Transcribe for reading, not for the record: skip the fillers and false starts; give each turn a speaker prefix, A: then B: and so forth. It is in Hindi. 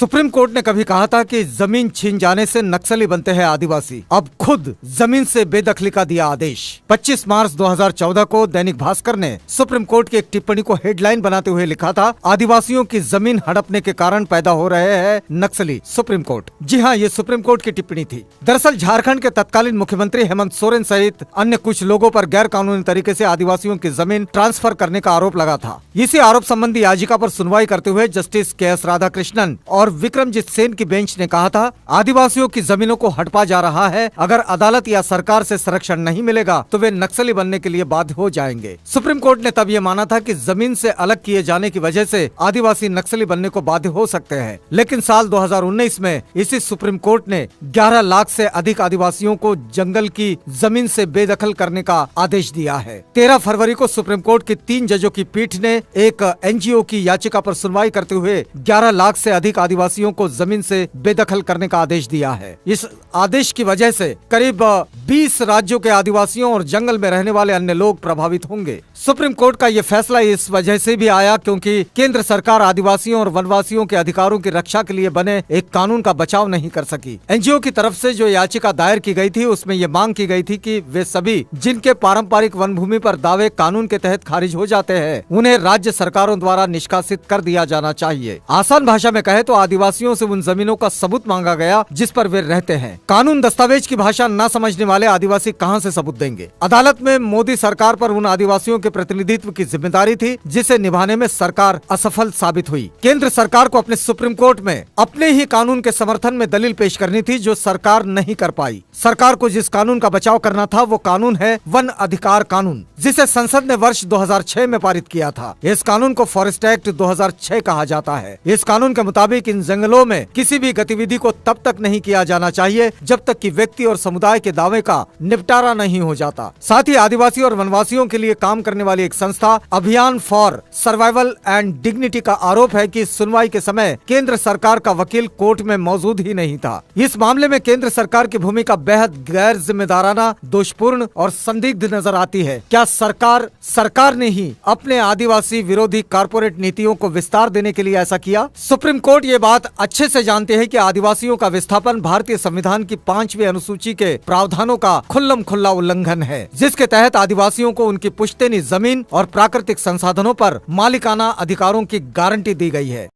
A: सुप्रीम कोर्ट ने कभी कहा था कि जमीन छीन जाने से नक्सली बनते हैं आदिवासी। अब खुद जमीन से बेदखली का दिया आदेश। 25 मार्च 2014 को दैनिक भास्कर ने सुप्रीम कोर्ट की एक टिप्पणी को हेडलाइन बनाते हुए लिखा था, आदिवासियों की जमीन हड़पने के कारण पैदा हो रहे हैं नक्सली। सुप्रीम कोर्ट, जी हाँ, ये सुप्रीम कोर्ट की टिप्पणी थी। दरअसल झारखंड के तत्कालीन मुख्यमंत्री हेमंत सोरेन सहित अन्य कुछ लोगों पर गैर कानूनी तरीके से आदिवासियों की जमीन ट्रांसफर करने का आरोप लगा था। इसी आरोप संबंधी याचिका पर सुनवाई करते हुए जस्टिस के.एस. राधाकृष्णन और विक्रमजीत सेन की बेंच ने कहा था, आदिवासियों की जमीनों को हड़पा जा रहा है। अगर अदालत या सरकार से संरक्षण नहीं मिलेगा तो वे नक्सली बनने के लिए बाध्य हो जाएंगे। सुप्रीम कोर्ट ने तब ये माना था कि जमीन से अलग किए जाने की वजह से आदिवासी नक्सली बनने को बाध्य हो सकते हैं। लेकिन साल 2019 में इसी सुप्रीम कोर्ट ने 11 लाख से अधिक आदिवासियों को जंगल की जमीन से बेदखल करने का आदेश दिया है। 13 फरवरी को सुप्रीम कोर्ट की 3 जजों की पीठ ने एक एनजीओ की याचिका पर सुनवाई करते हुए 11 लाख से अधिक आदिवासियों को जमीन से बेदखल करने का आदेश दिया है। इस आदेश की वजह से करीब 20 राज्यों के आदिवासियों और जंगल में रहने वाले अन्य लोग प्रभावित होंगे। सुप्रीम कोर्ट का ये फैसला इस वजह से भी आया क्योंकि केंद्र सरकार आदिवासियों और वनवासियों के अधिकारों की रक्षा के लिए बने एक कानून का बचाव नहीं कर सकी। एनजीओ की तरफ से जो याचिका दायर की गई थी उसमें ये मांग की गई थी कि वे सभी जिनके पारंपरिक वन भूमि पर दावे कानून के तहत खारिज हो जाते हैं, उन्हें राज्य सरकारों द्वारा निष्कासित कर दिया जाना चाहिए। आसान भाषा में कहे तो आदिवासियों से उन जमीनों का सबूत मांगा गया जिस पर वे रहते हैं। कानून दस्तावेज की भाषा न समझने वाले आदिवासी कहां से सबूत देंगे। अदालत में मोदी सरकार पर उन आदिवासियों के प्रतिनिधित्व की जिम्मेदारी थी जिसे निभाने में सरकार असफल साबित हुई। केंद्र सरकार को अपने सुप्रीम कोर्ट में अपने ही कानून के समर्थन में दलील पेश करनी थी जो सरकार नहीं कर पाई। सरकार को जिस कानून का बचाव करना था वो कानून है वन अधिकार कानून, जिसे संसद ने वर्ष 2006 में पारित किया था। इस कानून को फॉरेस्ट एक्ट 2006 कहा जाता है। इस कानून के मुताबिक इन जंगलों में किसी भी गतिविधि को तब तक नहीं किया जाना चाहिए जब तक कि व्यक्ति और समुदाय के दावे का निपटारा नहीं हो जाता। साथ ही आदिवासी और वनवासियों के लिए काम करने वाली एक संस्था अभियान फॉर सर्वाइवल एंड डिग्निटी का आरोप है कि सुनवाई के समय केंद्र सरकार का वकील कोर्ट में मौजूद ही नहीं था। इस मामले में केंद्र सरकार की भूमिका बेहद गैर जिम्मेदाराना, दोषपूर्ण और संदिग्ध नजर आती है। क्या सरकार ने ही अपने आदिवासी विरोधी कारपोरेट नीतियों को विस्तार देने के लिए ऐसा किया? सुप्रीम कोर्ट ये बात अच्छे से जानते हैं कि आदिवासियों का विस्थापन भारतीय संविधान की 5वीं अनुसूची के प्रावधानों का खुल्लम खुल्ला उल्लंघन है, जिसके तहत आदिवासियों को उनकी पुश्तैनी जमीन और प्राकृतिक संसाधनों पर मालिकाना अधिकारों की गारंटी दी गई है।